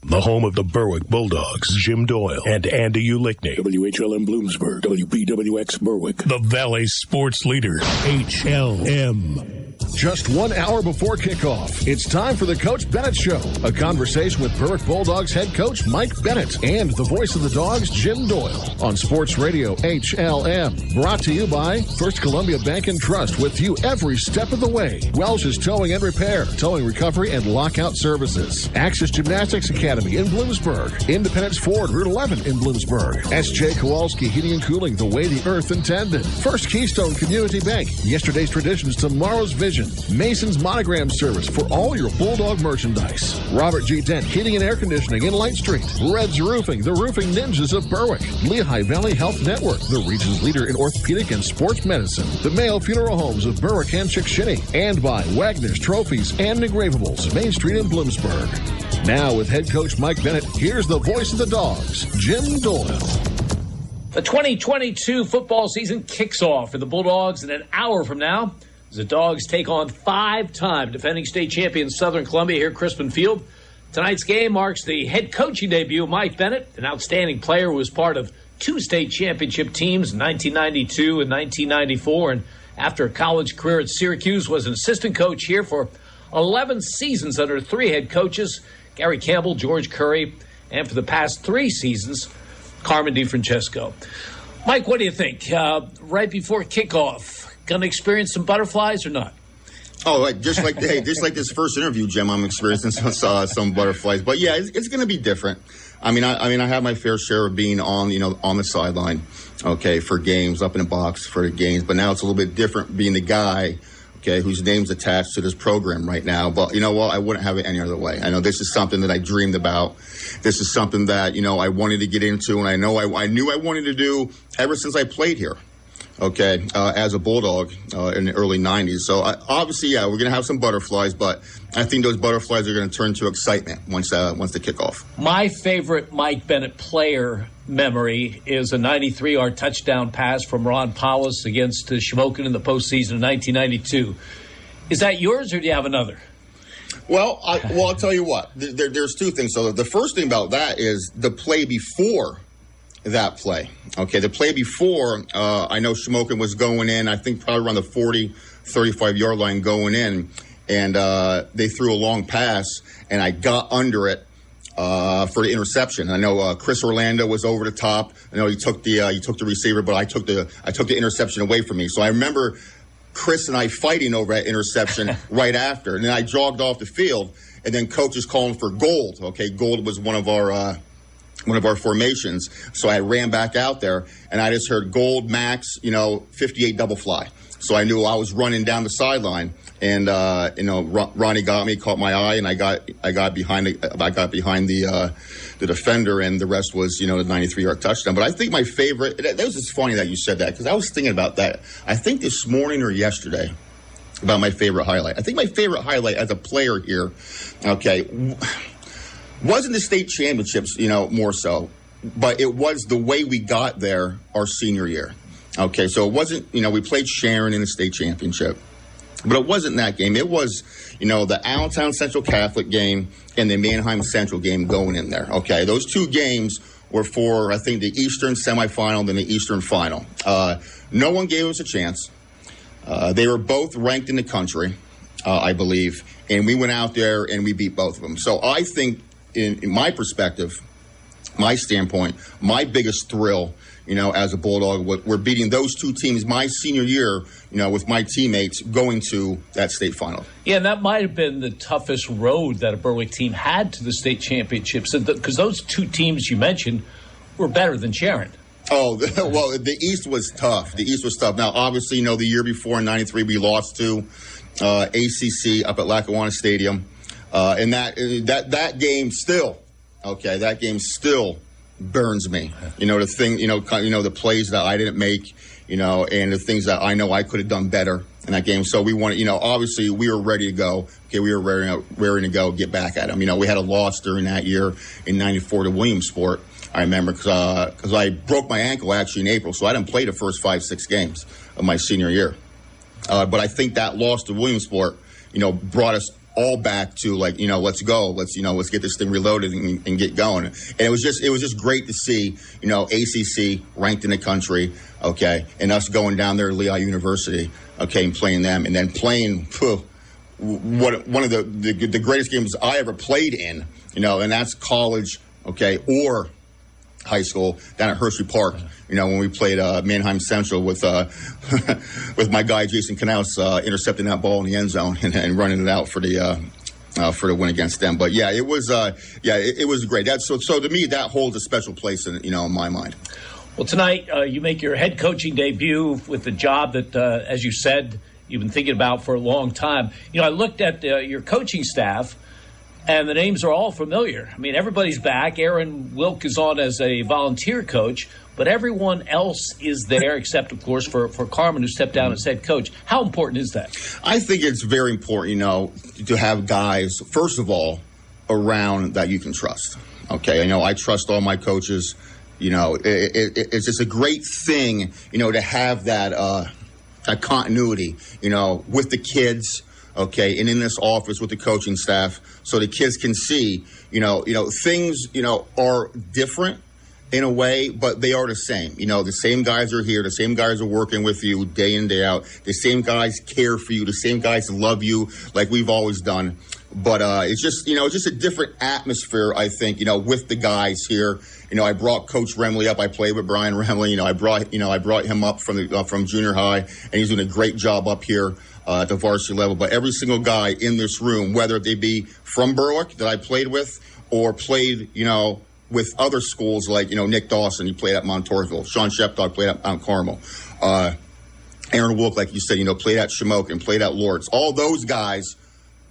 the home of the Berwick Bulldogs, Jim Doyle and Andy Ulickney. WHLM Bloomsburg, WPWX Berwick. The Valley Sports Leader, HLM. Just 1 hour before kickoff, it's time for the Coach Bennett Show, a conversation with Berwick Bulldogs head coach Mike Bennett and the voice of the Dogs, Jim Doyle, on Sports Radio HLM. Brought to you by First Columbia Bank and Trust, with you every step of the way. Welsh's Towing and Repair, Towing Recovery and Lockout Services. Access Gymnastics Academy in Bloomsburg. Independence Ford, Route 11 in Bloomsburg. S.J. Kowalski Heating and Cooling, the way the earth intended. First Keystone Community Bank, yesterday's traditions, tomorrow's vision. Mason's Monogram Service for all your Bulldog merchandise. Robert G. Dent Heating and Air Conditioning in Light Street. Red's Roofing, the roofing ninjas of Berwick. Lehigh Valley Health Network, the region's leader in orthopedic and sports medicine. The Mayo Funeral Homes of Berwick and Chickasha. And by Wagner's Trophies and Engravables, Main Street in Bloomsburg. Now with head coach Mike Bennett, here's the voice of the Dogs, Jim Doyle. The 2022 football season kicks off for the Bulldogs in an hour from now, as the Dogs take on five-time defending state champion Southern Columbia here at Crispin Field. Tonight's game marks the head coaching debut of Mike Bennett, an outstanding player who was part of two state championship teams in 1992 and 1994, and after a college career at Syracuse was an assistant coach here for 11 seasons under three head coaches, Gary Campbell, George Curry, and for the past 3 seasons, Carmen DiFrancesco. Mike, what do you think? Right before kickoff, going to experience some butterflies or not? Oh, just like this first interview, Jim, I'm experiencing some butterflies. But yeah, it's going to be different. I mean, I have my fair share of being on the sideline, okay, for games, up in the box for the games. But now it's a little bit different being the guy, okay, whose name's attached to this program right now. But you know what? I wouldn't have it any other way. I know this is something that I dreamed about. This is something that, I wanted to get into, and I know I knew I wanted to do ever since I played here. Okay, as a Bulldog in the early 90s. So obviously, yeah, we're going to have some butterflies, but I think those butterflies are going to turn to excitement once they kick off. My favorite Mike Bennett player memory is a 93-yard touchdown pass from Ron Powis against Shamokin in the postseason of 1992. Is that yours, or do you have another? Well, I'll tell you what. There's two things. So the first thing about that is the play before that play. Okay, the play before, I know Shamokin was going in, I think probably around the 40, 35-yard line going in, and they threw a long pass, and I got under it for the interception. I know Chris Orlando was over the top. I know he took the receiver, but I took the interception away from me. So I remember Chris and I fighting over that interception right after, and then I jogged off the field, and then coach is calling for Gold. Okay, Gold was one of our formations. So I ran back out there, and I just heard Gold, Max, 58 double fly. So I knew I was running down the sideline, and Ronnie got me, caught my eye, and I got behind the defender, and the rest was the 93-yard touchdown. But I think my favorite, that was just funny that you said that, because I was thinking about that. I think this morning or yesterday about my favorite highlight. I think my favorite highlight as a player here, okay, wasn't the state championships, more so, but it was the way we got there our senior year. Okay, so it wasn't, we played Sharon in the state championship, but it wasn't that game. It was, the Allentown Central Catholic game and the Manheim Central game going in there. Okay, those two games were for, I think, the Eastern semifinal and then the Eastern final. No one gave us a chance. They were both ranked in the country, I believe, and we went out there and we beat both of them. So I think, in my perspective, my standpoint, my biggest thrill, as a Bulldog, we're beating those two teams my senior year, with my teammates going to that state final. Yeah, and that might have been the toughest road that a Berwick team had to the state championships, because those two teams you mentioned were better than Sharon. Oh, well, the East was tough. Now, obviously, the year before in 93, we lost to ACC up at Lackawanna Stadium. And that game still, that game still burns me. The plays that I didn't make, and the things that I know I could have done better in that game. So we wanted, obviously we were ready to go. Okay, we were ready to go, get back at them. We had a loss during that year in 94 to Williamsport. I remember because I broke my ankle actually in April, so I didn't play the first 5-6 games of my senior year. But I think that loss to Williamsport, brought us all back to let's go, let's get this thing reloaded and get going. And it was just great to see, ACC ranked in the country, okay, and us going down there to Lehigh University, okay, and playing them, and then playing one of the greatest games I ever played in, and that's college, okay, or high school down at Hershey Park. When we played Mannheim Central with with my guy Jason Knaus intercepting that ball in the end zone and running it out for the win against them. But yeah, it was great. That's so to me that holds a special place in my mind. Well, tonight you make your head coaching debut with the job that, as you said, you've been thinking about for a long time. I looked at your coaching staff, and the names are all familiar. I mean, everybody's back. Aaron Wilk is on as a volunteer coach, but everyone else is there except, of course, for Carmen, who stepped down as head coach. How important is that? I think it's very important, to have guys, first of all, around that you can trust. Okay, I trust all my coaches. It's just a great thing, to have that continuity, with the kids. Okay, and in this office with the coaching staff, so the kids can see, things, are different in a way, but they are the same. The same guys are here, the same guys are working with you day in, day out. The same guys care for you, the same guys love you like we've always done. But it's just, just a different atmosphere, I think, with the guys here. I brought Coach Remley up. I played with Brian Remley. I brought him up from junior high, and he's doing a great job up here at the varsity level. But every single guy in this room, whether they be from Berwick that I played with or played, with other schools like, Nick Dawson, he played at Montorville. Sean Shepdog played at Mount Carmel. Aaron Wilk, like you said, played at Shamokin, played at Lawrence. All those guys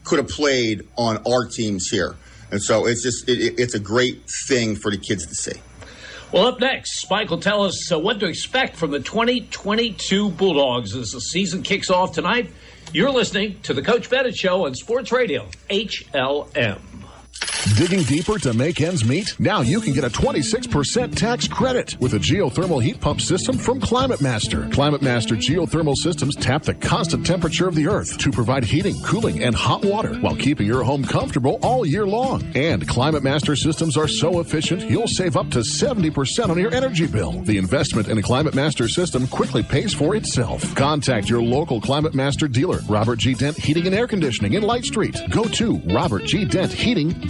could have played on our teams here. And so it's just it's a great thing for the kids to see. Well, up next, Mike will tell us what to expect from the 2022 Bulldogs as the season kicks off tonight. You're listening to the Coach Bennett Show on Sports Radio, HLM. Digging deeper to make ends meet? Now you can get a 26% tax credit with a geothermal heat pump system from Climate Master. Climate Master geothermal systems tap the constant temperature of the earth to provide heating, cooling, and hot water while keeping your home comfortable all year long. And Climate Master systems are so efficient, you'll save up to 70% on your energy bill. The investment in a Climate Master system quickly pays for itself. Contact your local Climate Master dealer, Robert G. Dent Heating and Air Conditioning in Light Street. Go to robertgdentheating-ac.com.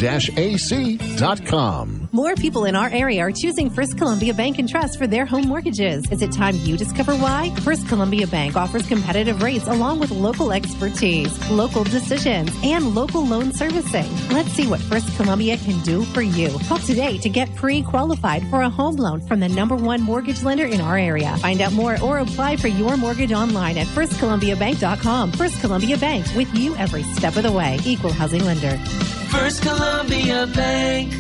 More people in our area are choosing First Columbia Bank and Trust for their home mortgages. Is it time you discover why? First Columbia Bank offers competitive rates along with local expertise, local decisions, and local loan servicing. Let's see what First Columbia can do for you. Call today to get pre-qualified for a home loan from the #1 mortgage lender in our area. Find out more or apply for your mortgage online at firstcolumbiabank.com. First Columbia Bank, with you every step of the way. Equal housing lender. First Columbia Bank.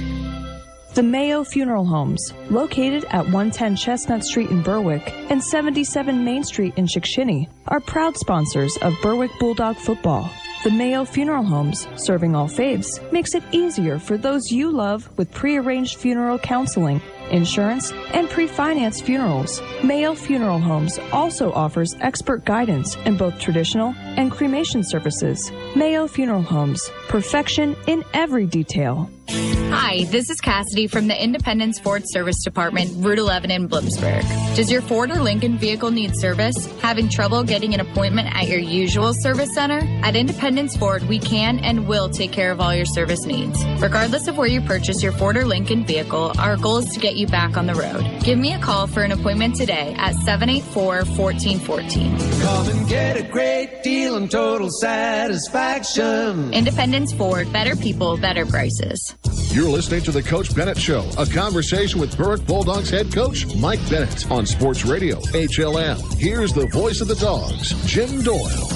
The Mayo Funeral Homes, located at 110 Chestnut Street in Berwick and 77 Main Street in Chickashinny, are proud sponsors of Berwick Bulldog football. The Mayo Funeral Homes, serving all faiths, makes it easier for those you love with pre-arranged funeral counseling, insurance, and pre-financed funerals. Mayo Funeral Homes also offers expert guidance in both traditional and cremation services. Mayo Funeral Homes, perfection in every detail. Hi, this is Cassidy from the Independence Ford Service Department, Route 11 in Bloomsburg. Does your Ford or Lincoln vehicle need service? Having trouble getting an appointment at your usual service center? At Independence Ford, we can and will take care of all your service needs. Regardless of where you purchase your Ford or Lincoln vehicle, our goal is to get you back on the road. Give me a call for an appointment today at 784-1414. Come and get a great deal and total satisfaction. Independence Ford, better people, better prices. You're listening to the Coach Bennett Show, a conversation with Berwick Bulldogs head coach Mike Bennett on Sports Radio, HLM. Here's the voice of the Dogs, Jim Doyle.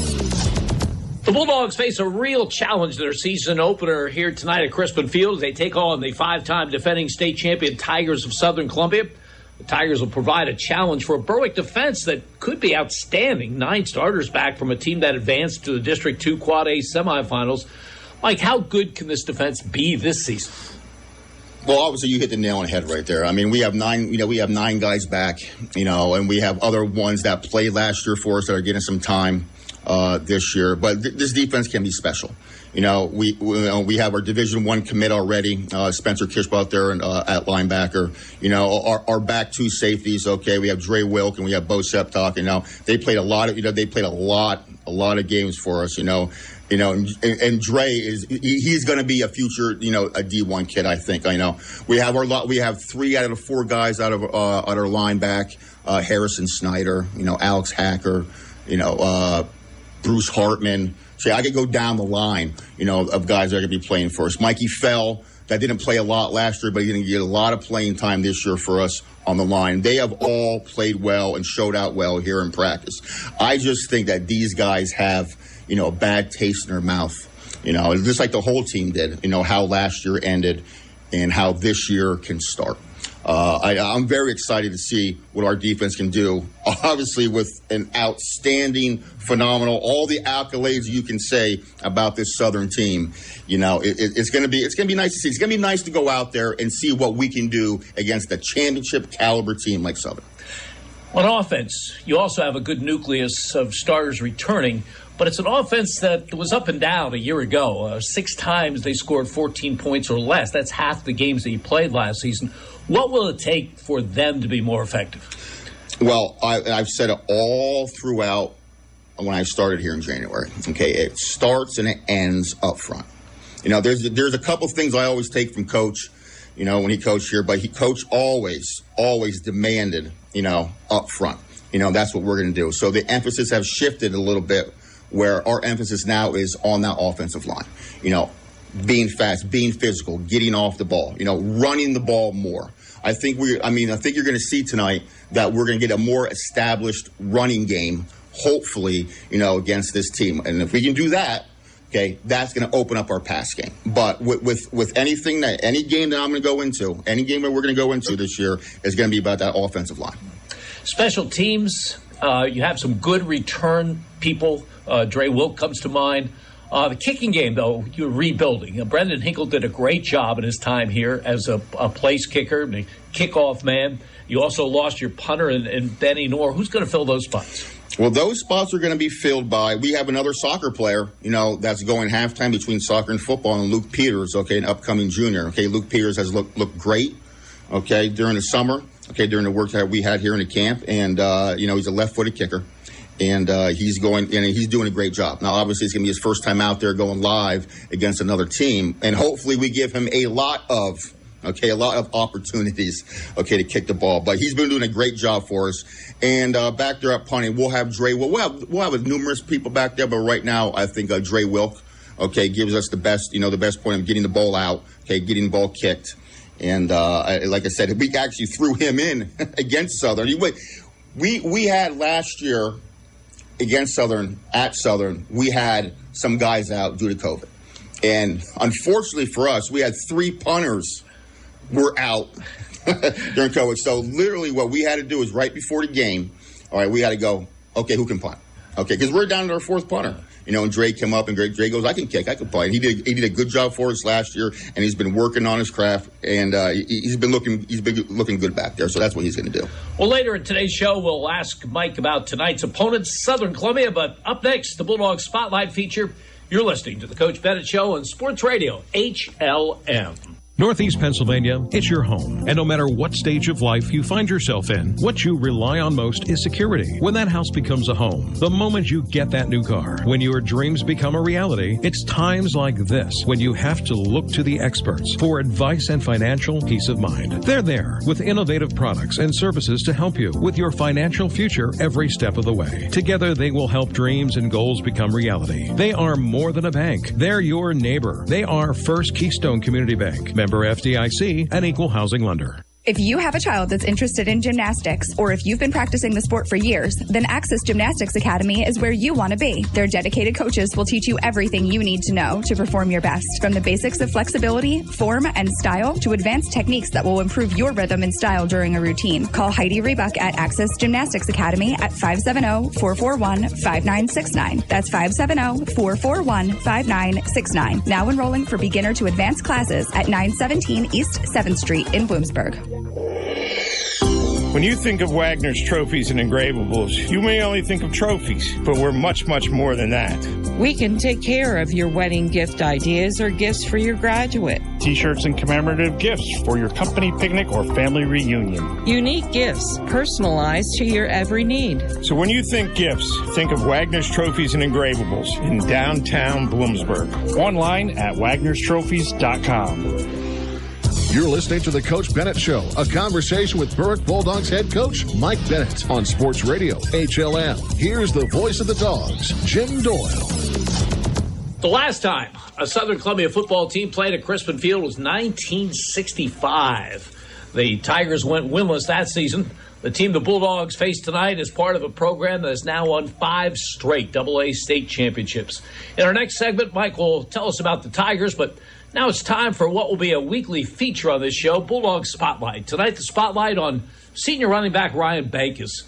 The Bulldogs face a real challenge in their season opener here tonight at Crispin Field as they take on the 5-time defending state champion Tigers of Southern Columbia. The Tigers will provide a challenge for a Berwick defense that could be outstanding. 9 starters back from a team that advanced to the District 2 Quad A semifinals. Mike, how good can this defense be this season? Well, obviously, you hit the nail on the head right there. I mean, we have 9 guys back, and we have other ones that played last year for us that are getting some time. this year. But this defense can be special. We have our Division I commit already, Spencer Kishba out there at linebacker. Our back two safeties. Okay, we have Dre Wilk and we have Bo Septok. They played a lot of games for us. And Dre he's going to be a future, a D1 kid. I think. We have 3 out of the 4 guys out of our lineback. Harrison Snyder, Alex Hacker, Bruce Hartman. See, I could go down the line, of guys that are going to be playing for us. Mikey Fell, that didn't play a lot last year, but he's going to get a lot of playing time this year for us on the line. They have all played well and showed out well here in practice. I just think that these guys have, a bad taste in their mouth, just like the whole team did, how last year ended and how this year can start. I'm very excited to see what our defense can do, obviously with an outstanding, phenomenal, all the accolades you can say about this Southern team. It's going to be nice to see. It's going to be nice to go out there and see what we can do against a championship caliber team like Southern. On offense, you also have a good nucleus of starters returning, but it's an offense that was up and down a year ago. 6 times they scored 14 points or less. That's half the games that you played last season. What will it take for them to be more effective? Well, I've said it all throughout when I started here in January. Okay, it starts and it ends up front. There's a couple things I always take from Coach, when he coached here, but Coach always demanded, up front. That's what we're going to do. So the emphasis has shifted a little bit, where our emphasis now is on that offensive line. Being fast, being physical, getting off the ball, running the ball more. I think you're going to see tonight that we're going to get a more established running game, hopefully, against this team. And if we can do that, okay, that's going to open up our pass game. But with any game that I'm going to go into, any game that we're going to go into this year is going to be about that offensive line. Special teams, you have some good return people. Dre Wilk comes to mind. The kicking game, though, you're rebuilding. Brendan Hinkle did a great job in his time here as a place kicker, and a kickoff man. You also lost your punter in Benny Knorr. Who's going to fill those spots? Well, those spots are going to be filled by, we have another soccer player, that's going halftime between soccer and football, and Luke Peters, an upcoming junior. Okay, Luke Peters has looked great, during the summer, during the work that we had here in the camp, and, he's a left-footed kicker. And he's doing a great job. Now, obviously, it's going to be his first time out there going live against another team. And hopefully we give him a lot of opportunities, to kick the ball. But he's been doing a great job for us. And back there at punting, we'll have Dre. We'll have numerous people back there. But right now, I think Dre Wilk, gives us the best point of getting the ball out, getting the ball kicked. And like I said, we actually threw him in against Southern. We had last year, against Southern, at Southern, we had some guys out due to COVID. And unfortunately for us, we had 3 punters were out during COVID. So literally what we had to do is right before the game, all right, we had to go, okay, who can punt? Okay, because we're down to our 4th punter. And Dre came up, and Dre goes, I can kick, I can punt. He did a good job for us last year, and he's been working on his craft, and he's been looking good back there. So that's what he's going to do. Well, later in today's show, we'll ask Mike about tonight's opponent, Southern Columbia. But up next, the Bulldogs Spotlight feature. You're listening to the Coach Bennett Show on Sports Radio HLM. Northeast Pennsylvania, it's your home. And no matter what stage of life you find yourself in, what you rely on most is security. When that house becomes a home, the moment you get that new car, when your dreams become a reality, it's times like this when you have to look to the experts for advice and financial peace of mind. They're there with innovative products and services to help you with your financial future every step of the way. Together, they will help dreams and goals become reality. They are more than a bank. They're your neighbor. They are First Keystone Community Bank. Member FDIC, an equal housing lender. If you have a child that's interested in gymnastics, or if you've been practicing the sport for years, then Access Gymnastics Academy is where you want to be. Their dedicated coaches will teach you everything you need to know to perform your best, from the basics of flexibility, form, and style to advanced techniques that will improve your rhythm and style during a routine. Call Heidi Rebuck at Access Gymnastics Academy at 570-441-5969. That's 570-441-5969. Now enrolling for beginner to advanced classes at 917 East 7th Street in Bloomsburg. When you think of Wagner's Trophies and Engravables, you may only think of trophies, but we're much, much more than that. We can take care of your wedding gift ideas or gifts for your graduate. T-shirts and commemorative gifts for your company picnic or family reunion. Unique gifts, personalized to your every need. So when you think gifts, think of Wagner's Trophies and Engravables in downtown Bloomsburg. Online at wagnerstrophies.com. You're listening to the Coach Bennett Show, a conversation with Berwick Bulldogs head coach Mike Bennett on Sports Radio HLM. Here's the voice of the Dogs, Jim Doyle. The last time a Southern Columbia football team played at Crispin Field was 1965. The Tigers went winless that season. The team the Bulldogs face tonight is part of a program that has now won 5 straight AA state championships. In our next segment, Mike will tell us about the Tigers, but now it's time for what will be a weekly feature on this show, Bulldog Spotlight. Tonight, the spotlight on senior running back Ryan Bankus.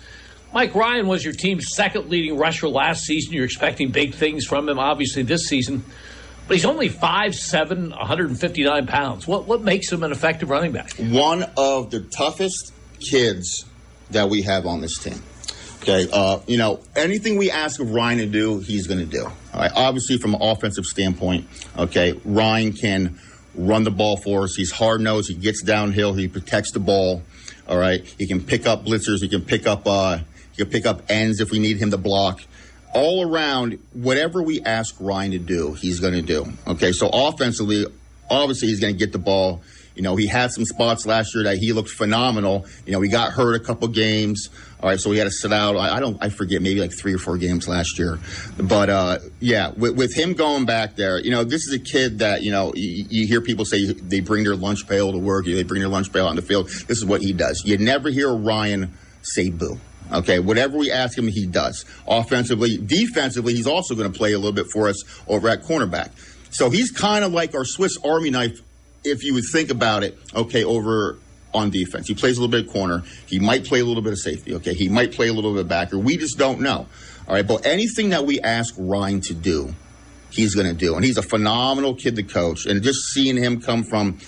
Mike, Ryan was your team's second leading rusher last season. You're expecting big things from him, obviously, this season. But he's only 5'7", 159 pounds. What makes him an effective running back? One of the toughest kids that we have on this team. Okay, anything we ask of Ryan to do, he's going to do. All right, obviously, from an offensive standpoint, okay, Ryan can run the ball for us. He's hard-nosed. He gets downhill. He protects the ball. All right, he can pick up blitzers. He can pick up ends if we need him to block. All around, whatever we ask Ryan to do, he's going to do. Okay, so offensively, obviously, he's going to get the ball. He had some spots last year that he looked phenomenal. He got hurt a couple games. All right, so he had to sit out. I forget, maybe like 3 or 4 games last year. But, with him going back there, this is a kid that, you hear people say they bring their lunch pail to work. They bring their lunch pail on the field. This is what he does. You never hear Ryan say boo. Okay, whatever we ask him, he does. Offensively, defensively, he's also going to play a little bit for us over at cornerback. So he's kind of like our Swiss Army knife, if you would think about it, okay, over on defense. He plays a little bit of corner. He might play a little bit of safety, okay? He might play a little bit of backer. We just don't know. All right, but anything that we ask Ryan to do, he's going to do. And he's a phenomenal kid to coach. And just seeing him come from,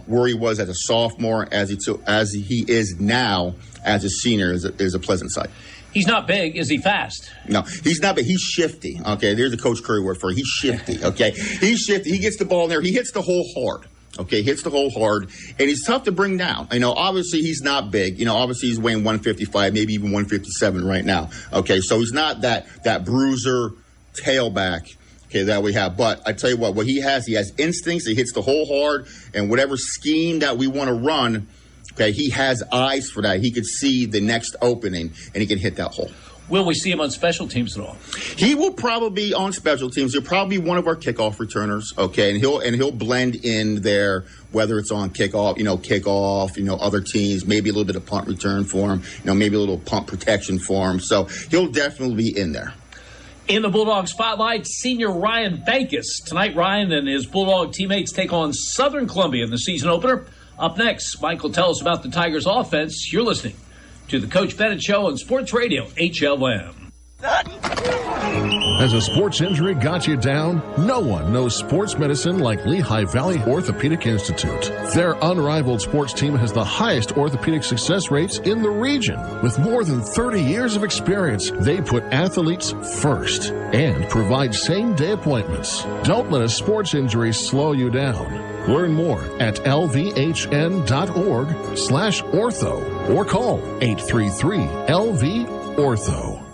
where he was as a sophomore as he is now as a senior is a pleasant sight. He's not big. Is he fast? No, he's not big. He's shifty. Okay, there's a Coach Curry word for it. He's shifty. Okay, he's shifty. He gets the ball in there. He hits the hole hard. Okay, hits the hole hard, and he's tough to bring down. Obviously he's not big. Obviously he's weighing 155, maybe even 157 right now. Okay, so he's not that bruiser tailback, okay, that we have. But I tell you what he has instincts. He hits the hole hard, and whatever scheme that we want to run, okay, he has eyes for that. He could see the next opening, and he can hit that hole. Will we see him on special teams at all? He will probably be on special teams. He'll probably be one of our kickoff returners, okay, and he'll blend in there, whether it's on kickoff, other teams, maybe a little bit of punt return for him, maybe a little punt protection for him. So he'll definitely be in there. In the Bulldog Spotlight, senior Ryan Bankus. Tonight, Ryan and his Bulldog teammates take on Southern Columbia in the season opener. Up next, Mike will tell us about the Tigers' offense. You're listening to the Coach Bennett Show on Sports Radio HLM. Has a sports injury got you down? No one knows sports medicine like Lehigh Valley Orthopedic Institute. Their unrivaled sports team has the highest orthopedic success rates in the region. With more than 30 years of experience, they put athletes first and provide same-day appointments. Don't let a sports injury slow you down. Learn more at lvhn.org/ortho or call 833-LV-ORTHO.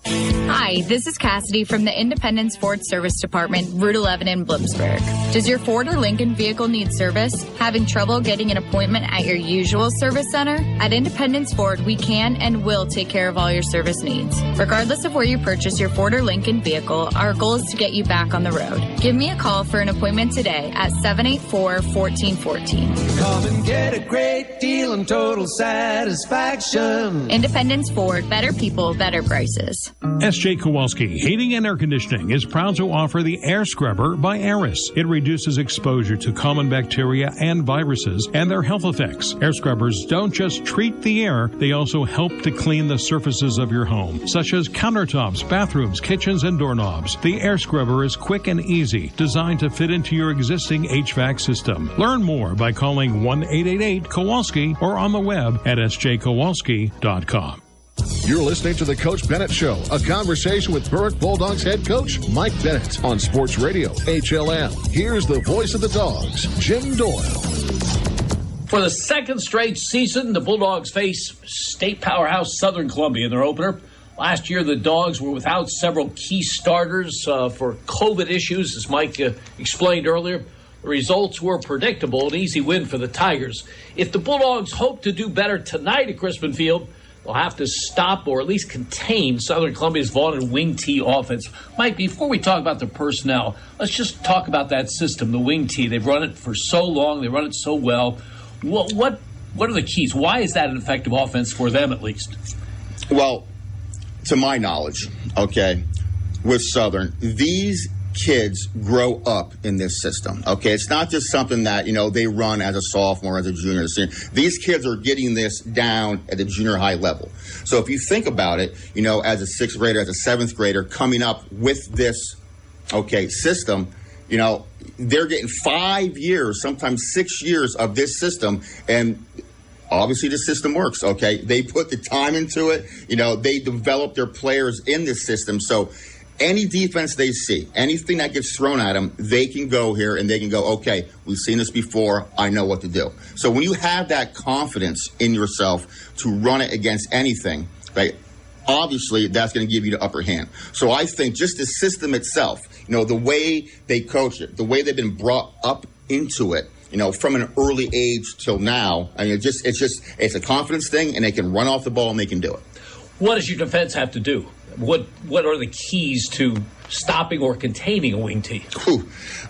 Hi, this is Cassidy from the Independence Ford Service Department, Route 11 in Bloomsburg. Does your Ford or Lincoln vehicle need service? Having trouble getting an appointment at your usual service center? At Independence Ford, we can and will take care of all your service needs. Regardless of where you purchase your Ford or Lincoln vehicle, our goal is to get you back on the road. Give me a call for an appointment today at 784-1414. Come and get a great deal and total satisfaction. Independence Ford, better people, better prices. SJ Kowalski Heating and Air Conditioning is proud to offer the Air Scrubber by Aris. It reduces exposure to common bacteria and viruses and their health effects. Air scrubbers don't just treat the air, they also help to clean the surfaces of your home, such as countertops, bathrooms, kitchens, and doorknobs. The Air Scrubber is quick and easy, designed to fit into your existing HVAC system. Learn more by calling 1-888-KOWALSKI or on the web at sjkowalski.com. You're listening to the Coach Bennett Show, a conversation with Berwick Bulldogs head coach Mike Bennett on Sports Radio HLM. Here's the voice of the Dogs, Jim Doyle. For the second straight season, the Bulldogs face state powerhouse Southern Columbia in their opener. Last year, the Dogs were without several key starters for COVID issues, as Mike explained earlier. The results were predictable, an easy win for the Tigers. If the Bulldogs hope to do better tonight at Crispin Field, they'll have to stop or at least contain Southern Columbia's vaunted wing T offense. Mike, before we talk about the personnel, let's just talk about that system, the wing T. They've run it for so long. They run it so well. What are the keys? Why is that an effective offense for them, at least? Well, to my knowledge, okay, with Southern, these kids grow up in this system. Okay, it's not just something that, they run as a sophomore, as a junior, senior. These kids are getting this down at the junior high level. So if you think about it, as a sixth grader, as a seventh grader coming up with this, system, they're getting 5 years, sometimes 6 years of this system, and obviously the system works, okay? They put the time into it. They develop their players in this system. So any defense they see, anything that gets thrown at them, they can go here and they can go, okay, we've seen this before. I know what to do. So when you have that confidence in yourself to run it against anything, right, obviously that's going to give you the upper hand. So I think just the system itself, the way they coach it, the way they've been brought up into it, from an early age till now, I mean, it's a confidence thing, and they can run off the ball and they can do it. What does your defense have to do? What are the keys to stopping or containing a wing T?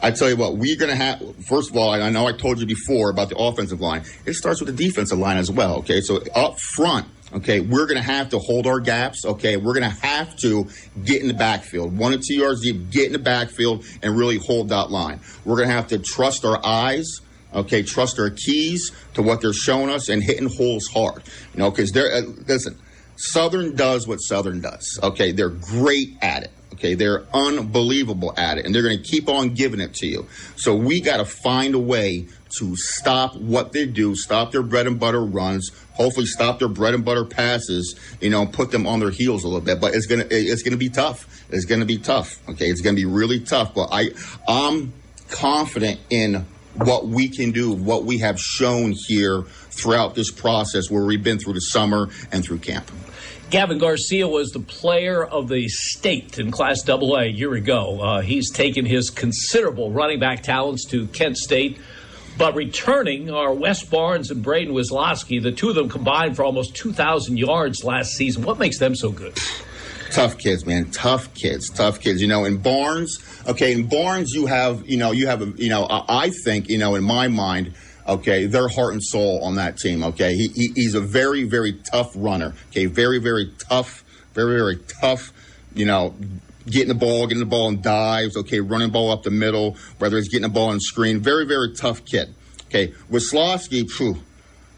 I tell you what, we're going to have, first of all, I know I told you before about the offensive line. It starts with the defensive line as well, okay? So up front, okay, we're going to have to hold our gaps, okay? We're going to have to get in the backfield, 1 to 2 yards deep, get in the backfield and really hold that line. We're going to have to trust our eyes, okay, trust our keys to what they're showing us and hitting holes hard, because listen, Southern does what Southern does, okay? They're great at it, okay? They're unbelievable at it, and they're going to keep on giving it to you. So we got to find a way to stop what they do, stop their bread and butter runs, hopefully stop their bread and butter passes, put them on their heels a little bit. But it's gonna be tough. It's gonna be tough, okay? It's gonna be really tough. But I'm confident in what we can do, what we have shown here throughout this process where we've been through the summer and through camp. Gavin Garcia was the player of the state in Class AA a year ago. He's taken his considerable running back talents to Kent State. But returning are Wes Barnes and Braden Wisloski. The two of them combined for almost 2,000 yards last season. What makes them so good? Tough kids, man. Tough kids. In Barnes, you have, I think, in my mind, okay, their heart and soul on that team, okay? He's a very, very tough runner, okay? Very, very tough, getting the ball in dives, okay, running ball up the middle, whether it's getting the ball on screen. Very, very tough kid. Okay, Wisloski,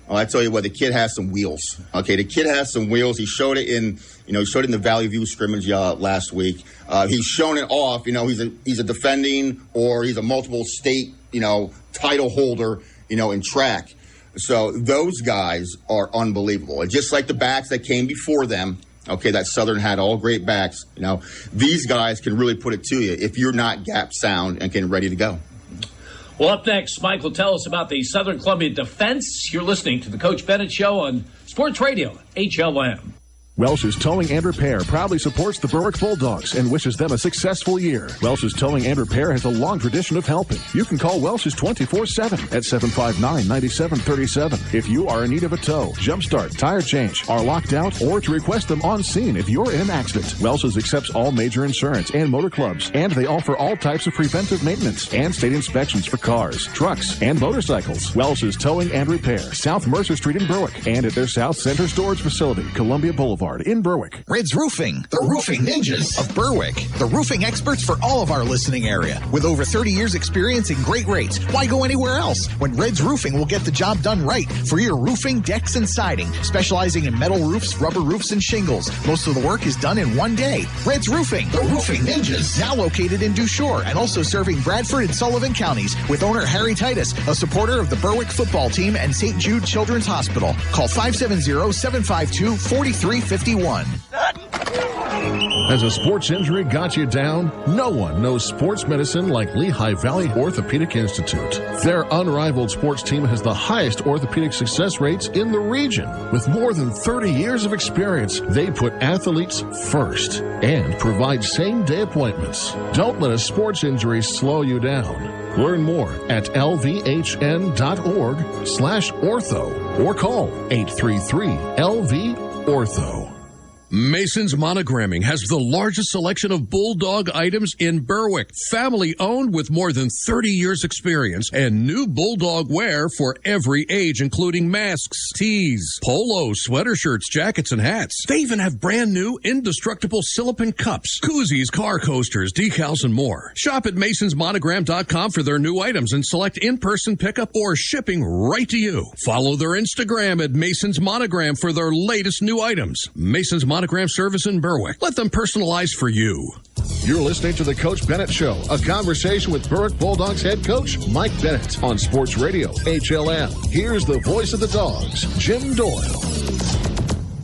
I tell you what, the kid has some wheels. Okay, the kid has some wheels. He showed it in the Valley View scrimmage last week. He's shown it off. He's a defending or he's a multiple state, title holder, in track. So those guys are unbelievable. And just like the backs that came before them, okay, that Southern had all great backs. These guys can really put it to you if you're not gap sound and getting ready to go. Well, up next, Mike will tell us about the Southern Columbia defense. You're listening to the Coach Bennett Show on Sports Radio, HLM. Welsh's Towing and Repair proudly supports the Berwick Bulldogs and wishes them a successful year. Welsh's Towing and Repair has a long tradition of helping. You can call Welsh's 24/7 at 759-9737 if you are in need of a tow, jump start, tire change, are locked out, or to request them on scene if you're in an accident. Welsh's accepts all major insurance and motor clubs, and they offer all types of preventive maintenance and state inspections for cars, trucks, and motorcycles. Welsh's Towing and Repair, South Mercer Street in Berwick, and at their South Center Storage Facility, Columbia Boulevard. Boulevard in Berwick. Red's Roofing, the roofing ninjas of Berwick. The roofing experts for all of our listening area. With over 30 years experience and great rates, why go anywhere else when Red's Roofing will get the job done right for your roofing, decks, and siding. Specializing in metal roofs, rubber roofs, and shingles. Most of the work is done in one day. Red's Roofing, the roofing ninjas. Now located in Dushore and also serving Bradford and Sullivan counties with owner Harry Titus, a supporter of the Berwick football team and St. Jude Children's Hospital. Call 570-752-4351. Has a sports injury got you down? No one knows sports medicine like Lehigh Valley Orthopedic Institute. Their unrivaled sports team has the highest orthopedic success rates in the region. With more than 30 years of experience, they put athletes first and provide same-day appointments. Don't let a sports injury slow you down. Learn more at lvhn.org/ortho or call 833-LV-ORTHO. Mason's Monogramming has the largest selection of Bulldog items in Berwick. Family owned with more than 30 years experience and new Bulldog wear for every age, including masks, tees, polos, sweater shirts, jackets, and hats. They even have brand new indestructible silicone cups, koozies, car coasters, decals, and more. Shop at masonsmonogram.com for their new items and select in-person pickup or shipping right to you. Follow their Instagram at Mason's Monogram for their latest new items. Mason's Monogram service in Berwick. Let them personalize for you. You're listening to the Coach Bennett Show, a conversation with Berwick Bulldogs head coach Mike Bennett on Sports Radio HLM. Here's the voice of the Dogs, Jim Doyle.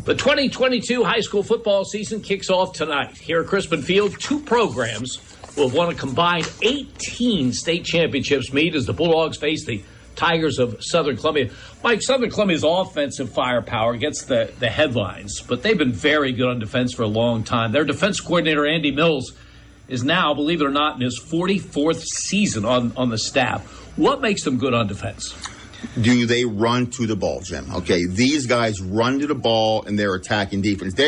The 2022 high school football season kicks off tonight. Here at Crispin Field, two programs will have won a combined 18 state championships meet as the Bulldogs face the Tigers of Southern Columbia. Mike, Southern Columbia's offensive firepower gets the headlines, but they've been very good on defense for a long time. Their defense coordinator, Andy Mills, is now, believe it or not, in his 44th season on the staff. What makes them good on defense? Do they run to the ball, Jim? Okay, these guys run to the ball and they're attacking defense.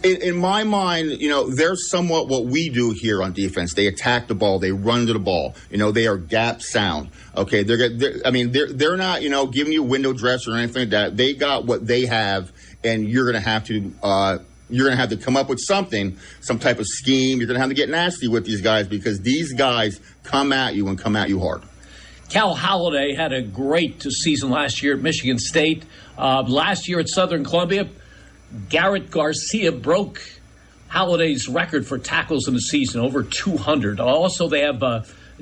In my mind, they're somewhat what we do here on defense. They attack the ball. They run to the ball. They are gap sound. Okay, they're not, giving you window dress or anything like that. They got what they have, and you're going to have to come up with something, some type of scheme. You're going to have to get nasty with these guys because these guys come at you and come at you hard. Cal Holliday had a great season last year at Michigan State. Last year at Southern Columbia, Garrett Garcia broke Holliday's record for tackles in the season, over 200. Also, they have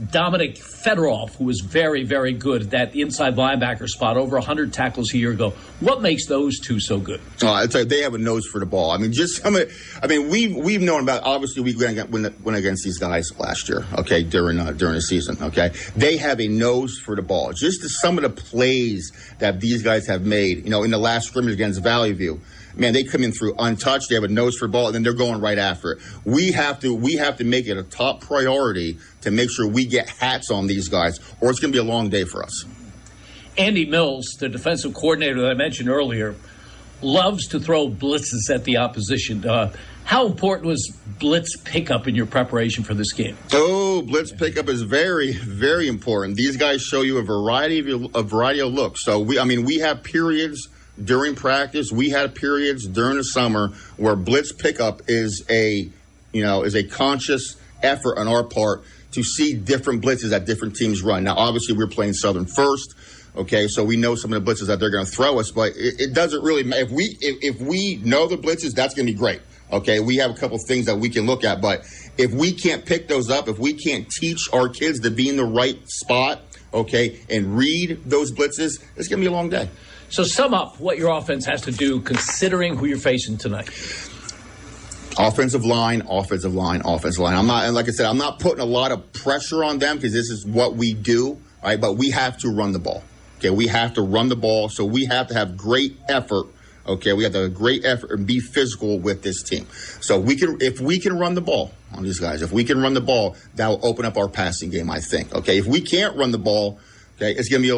Dominic Fedorov, who was very, very good at that inside linebacker spot, over 100 tackles a year ago. What makes those two so good? I'll tell you, they have a nose for the ball. We've known about, obviously, we went against these guys last year, okay, during the season, okay? They have a nose for the ball. Just some of the plays that these guys have made, in the last scrimmage against Valley View. Man, they come in through untouched. They have a nose for the ball, and then they're going right after it. We have to make it a top priority to make sure we get hats on these guys, or it's going to be a long day for us. Andy Mills, the defensive coordinator that I mentioned earlier, loves to throw blitzes at the opposition. How important was blitz pickup in your preparation for this game? Oh, blitz pickup is very, very important. These guys show you a variety of looks. So we have periods during practice. We had periods during the summer where blitz pickup is a conscious effort on our part to see different blitzes that different teams run. Now, obviously, we're playing Southern first, okay, so we know some of the blitzes that they're going to throw us, but it doesn't really matter. If we know the blitzes, that's going to be great, okay? We have a couple things that we can look at, but if we can't pick those up, if we can't teach our kids to be in the right spot, okay, and read those blitzes, it's going to be a long day. So sum up what your offense has to do considering who you're facing tonight. Offensive line. I'm not putting a lot of pressure on them because this is what we do, right? But we have to run the ball. Okay, we have to run the ball, so we have to have great effort. Okay, we have to have great effort and be physical with this team. So if we can run the ball on these guys, that will open up our passing game, I think. Okay, if we can't run the ball, okay, it's gonna be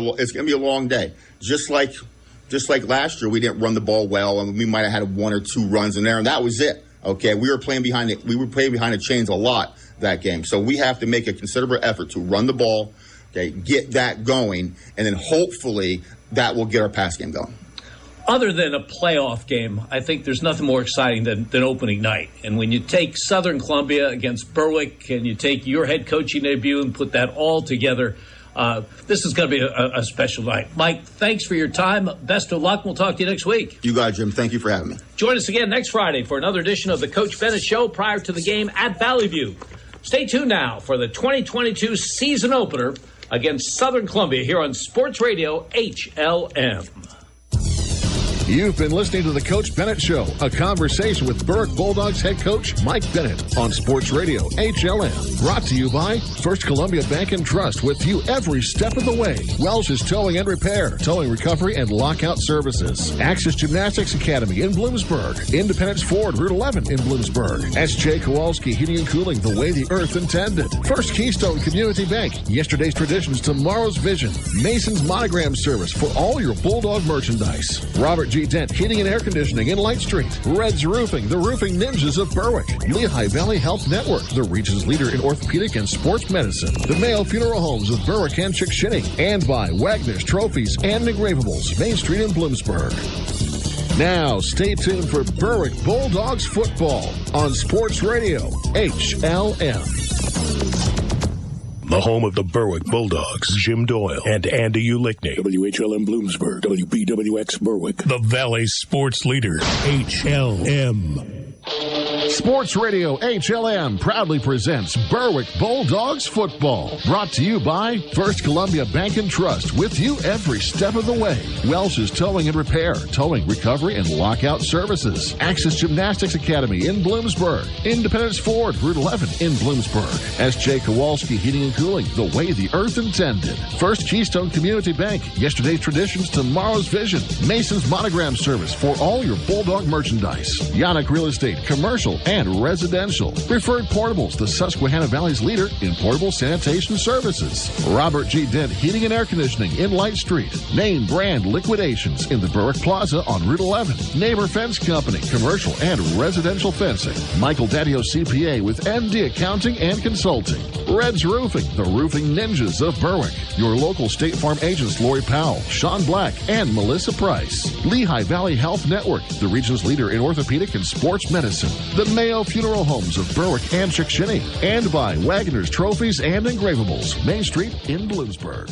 a long day. Just like last year, we didn't run the ball well, and we might have had 1 or 2 runs in there, and that was it. Okay, we were playing behind the chains a lot that game. So we have to make a considerable effort to run the ball, okay, get that going, and then hopefully that will get our pass game going. Other than a playoff game, I think there's nothing more exciting than opening night. And when you take Southern Columbia against Berwick and you take your head coaching debut and put that all together, this is going to be a special night. Mike, thanks for your time. Best of luck. We'll talk to you next week. You got it, Jim. Thank you for having me. Join us again next Friday for another edition of the Coach Bennett Show prior to the game at Valley View. Stay tuned now for the 2022 season opener against Southern Columbia here on Sports Radio HLM. You've been listening to the Coach Bennett Show, a conversation with Berwick Bulldogs head coach Mike Bennett on Sports Radio HLM. Brought to you by First Columbia Bank and Trust, with you every step of the way. Welsh's Towing and Repair, Towing Recovery and Lockout Services. Access Gymnastics Academy in Bloomsburg. Independence Ford, Route 11 in Bloomsburg. S.J. Kowalski Heating and Cooling, the way the earth intended. First Keystone Community Bank, yesterday's traditions, tomorrow's vision. Mason's Monogram Service for all your Bulldog merchandise. Robert G. Dent Heating and Air Conditioning in Light Street. Red's Roofing, the roofing ninjas of Berwick. Lehigh Valley Health Network, the region's leader in orthopedic and sports medicine. The Mayo Funeral Homes of Berwick and Chickshinny. And by Wagner's Trophies and Engravables, Main Street in Bloomsburg. Now, stay tuned for Berwick Bulldogs football on Sports Radio HLM. The home of the Berwick Bulldogs, Jim Doyle and Andy Ulickney. WHLM Bloomsburg, WBWX Berwick. The Valley's sports leader, HLM. Sports Radio HLM proudly presents Berwick Bulldogs football. Brought to you by First Columbia Bank and Trust, with you every step of the way. Welsh's Towing and Repair, Towing, Recovery, and Lockout Services. Access Gymnastics Academy in Bloomsburg. Independence Ford, Route 11 in Bloomsburg. S.J. Kowalski Heating and Cooling, the way the earth intended. First Keystone Community Bank, yesterday's traditions, tomorrow's vision. Mason's Monogram Service for all your Bulldog merchandise. Yannick Real Estate, commercial and residential. Preferred Portables, the Susquehanna Valley's leader in portable sanitation services. Robert G. Dent Heating and Air Conditioning in Light Street. Name brand liquidations in the Berwick Plaza on Route 11. Neighbor Fence Company, commercial and residential fencing. Michael Daddio CPA with MD Accounting and Consulting. Red's Roofing, the roofing ninjas of Berwick. Your local State Farm agents Lori Powell, Sean Black, and Melissa Price. Lehigh Valley Health Network, the region's leader in orthopedic and sports medicine. The Mayo Funeral Homes of Berwick and Chickshinny. And by Wagner's Trophies and Engravables, Main Street in Bloomsburg.